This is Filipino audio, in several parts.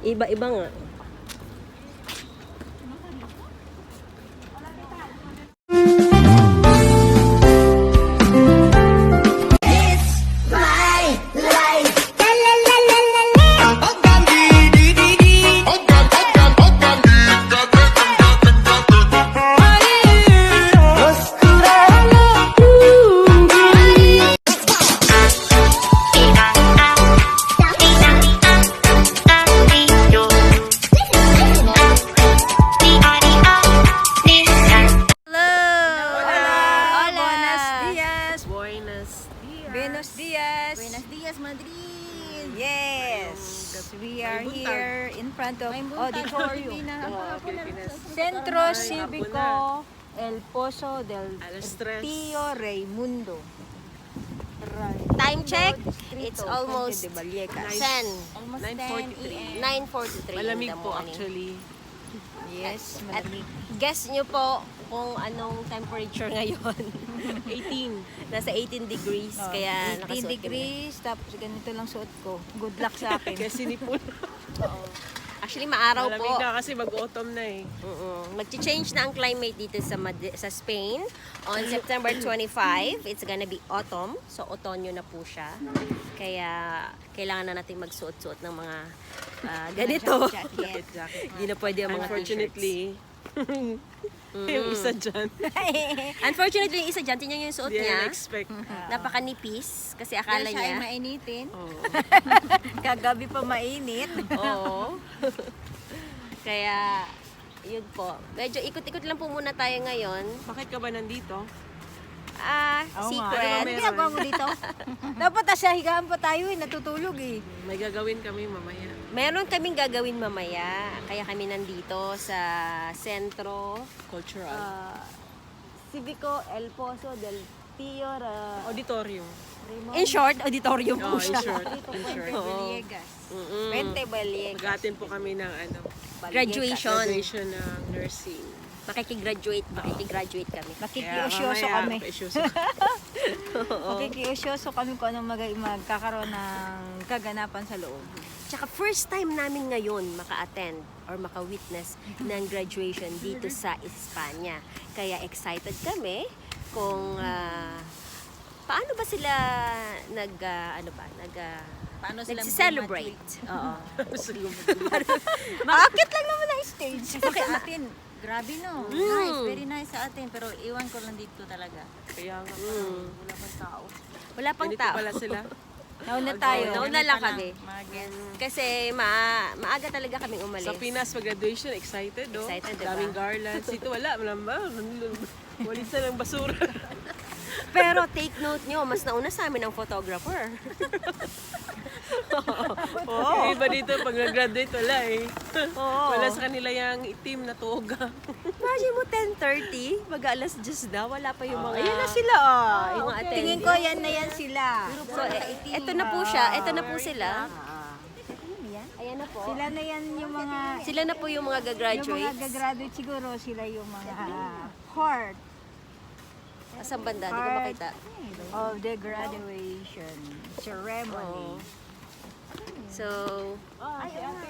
Iba-iba nga. Buenos dias. Buenos dias, Madrid. Yes. We are here in front of auditorium. Centro Cívico El Pozo del Tío Raimundo. Time check, it's almost de Vallecas. 10. Almost 9:43. 9:43 Malamig in the po morning. actually. Yes, At malamig. guess nyo po kung anong temperature ngayon. 18. Nasa 18 degrees, kaya 18 nakasuot kami. degrees, tapos ganito lang suot ko. Good luck sa akin. Kaya sinipon. Actually, maaraw Malamig po. na kasi mag-autumn na eh. Mag-change na ang climate dito sa Spain. On September 25, it's gonna be autumn. So, otonyo na po siya. Kaya, kailangan na natin magsuot-suot ng mga ganito. Jacket. Jacket. Hindi na pwede ang mga t-shirts. Unfortunately, yung isa dyan, Unfortunately, yung isa dyan, tingnan yung suot hindi niya. expect. Napakanipis. Kasi Dahil akala siya ay niya. mainitin. Oh. Kagabi pa mainit. Oo. Kaya, yun po. Medyo ikot-ikot lang po muna tayo ngayon. Bakit ka ba nandito? Secret. Ano ba Ano ginagawa mo dito? Dapat sa higaan pa tayo natutulog eh. May gagawin kami mamaya. Meron kaming gagawin mamaya. Kaya kami nandito sa sentro Cultural. Civico El Pozo del Tío Auditorium. In short, auditorium po Oh, in siya. short. In short. Vallecas. Mm-mm. Puente Vallecas. Mag-attend po kami ng Graduation. graduation ng nursing. Makikigraduate kami. Makikiusyoso Kaya kami. makikiusyoso. Makikiusyoso kami kung anong magkakaroon ng kaganapan sa loob. Tsaka first time namin ngayon maka-attend or maka-witness ng graduation dito sa Espanya. Kaya excited kami kung paano ba sila Paano sila nag-celebrate. Oo. Maakit lang naman ang stage. Kasi atin, grabe no. Nice, very nice sa atin. Pero iwan ko lang dito talaga. Kaya nga, wala pang tao. Wala pang Ganito tao. pala sila. Nauna tayo. Nauna lang kami. Mga guests. Kasi maaga talaga kaming umalis. Sa Pinas, mag-graduation, excited, oh. Excited, diba? Daming garlands. Ito wala, walis na lang basura. Pero take note nyo, mas nauna sa amin ang photographer. Yung iba dito, pag nag-graduate, wala eh. Oo. Wala sa kanila yung itim na toga. Imagine mo 10:30, mag-alas 10 na, wala pa yung mga... Ayun na sila oh. yung mga attendee. Tingin ko yan na yan sila. So, eto na po siya, eto na po sila. Ayan na po. Sila na yan yung mga Sila na po yung mga yung gagraduate. mga gagraduate siguro sila yung mga part Asang banda, di ko makita. of the graduation ceremony. So, Si ate.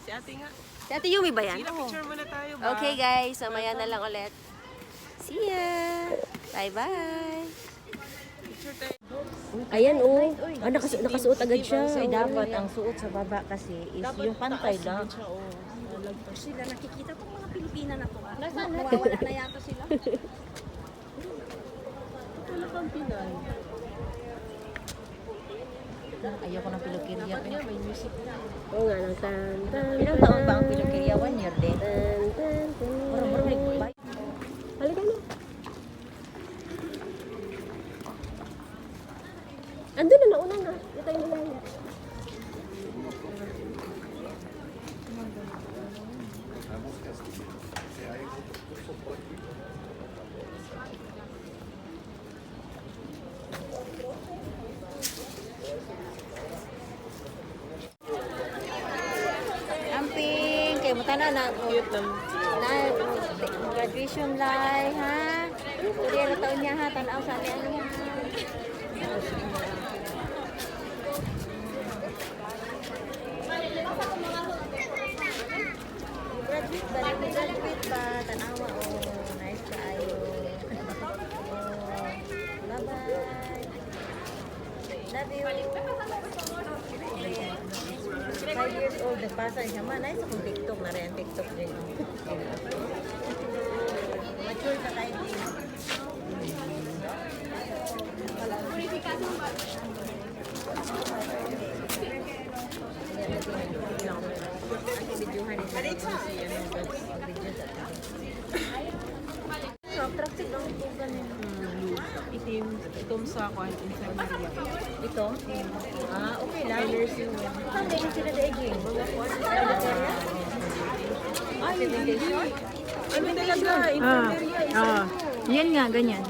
Si ate nga. si Ate Yumi ba yan? Sige, picture muna tayo ba? Okay guys, mamaya na lang ulit. See ya! Bye-bye! Picture tayo. Ayan oh, nakasuot agad siya. Dapat ang suot sa baba kasi is yung pantay lang. Sila nakikita tong mga Pilipina na to. Nasaan na? Wala na yata sila. Ayoko ng pilokirya. Oo nga lang. Ilang taon ba ang pilokirya? 1 year din. Bro, nag-buy. Halika na. Andun na, nauna na. Ito yung nilaya. Amping, kayo mo tanaw na. Cute lang. Na graduation live ha. Kaya na taon niya ha, tanaw sa ano niya. Balik pa, tanawa, oh, nice kaayo. Oh, bye-bye. Love you. 5 years old, nagpasa siya man. Nice akong TikTok na rin. TikTok din. Mature ka tayo din. Itim. Itom sa kwan. Inside Maria. Ito? Ah, okay lang. Nursing one. Saan din sila daiging? Mga kwan sa area? Ah, sedimentation? Ano talaga? Infirmeria. Yan nga, ganyan.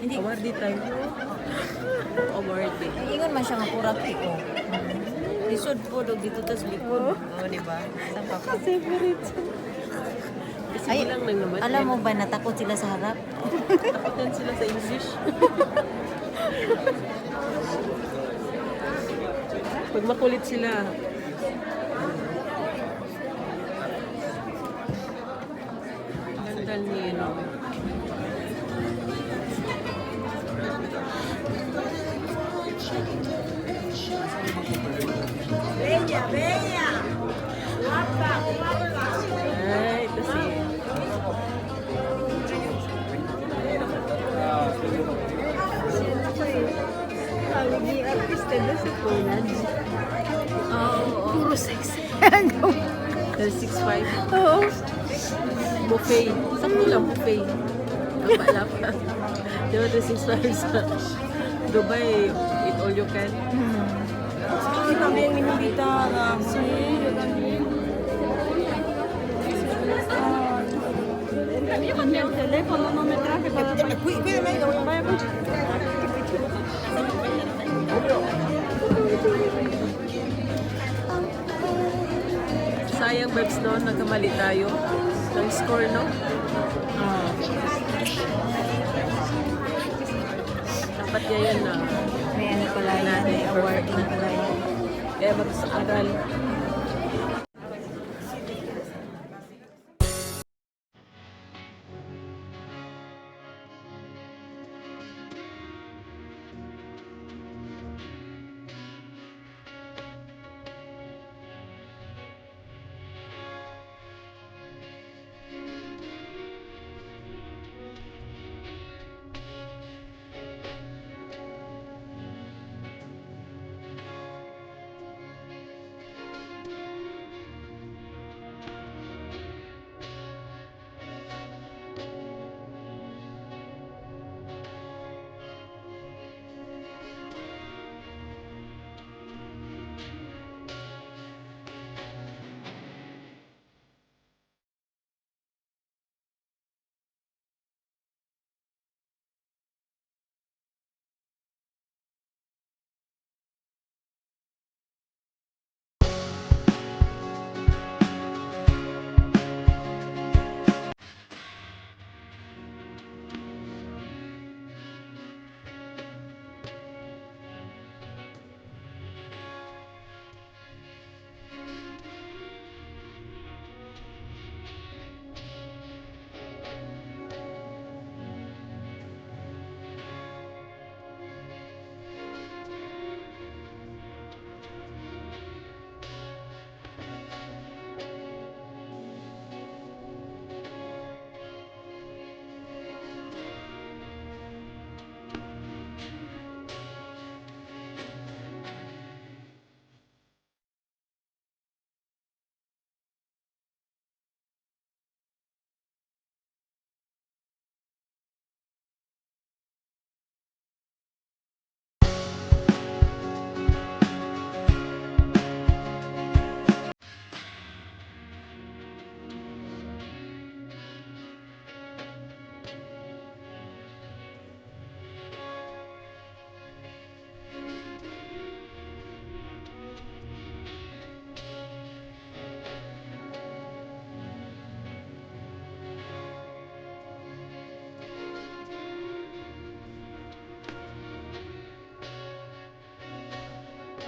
Hindi. Award tayo. Award din. Ingon man siya nga pura ko. Lisod po dog dito tas likod. Oh, di ba? Sa pa. Kasi Ay, lang naman. alam mo ba natakot sila sa harap? Takutan sila sa English. Pag makulit sila. Gandal ni ano. Ay, ito si... Tawag ni artista na si Poland. Puro sex. 6'5". Oo. Buffet. Sakto lang buffet. Wala pa. Di ba 6'5" sa Dubai, eat all you can. Hindi kami yung minibita na. Sayang Bebs no, nagkamali tayo ng score no. Dapat niya yan na. May ano pala yan, may award na pala yan. Kaya mag-aral.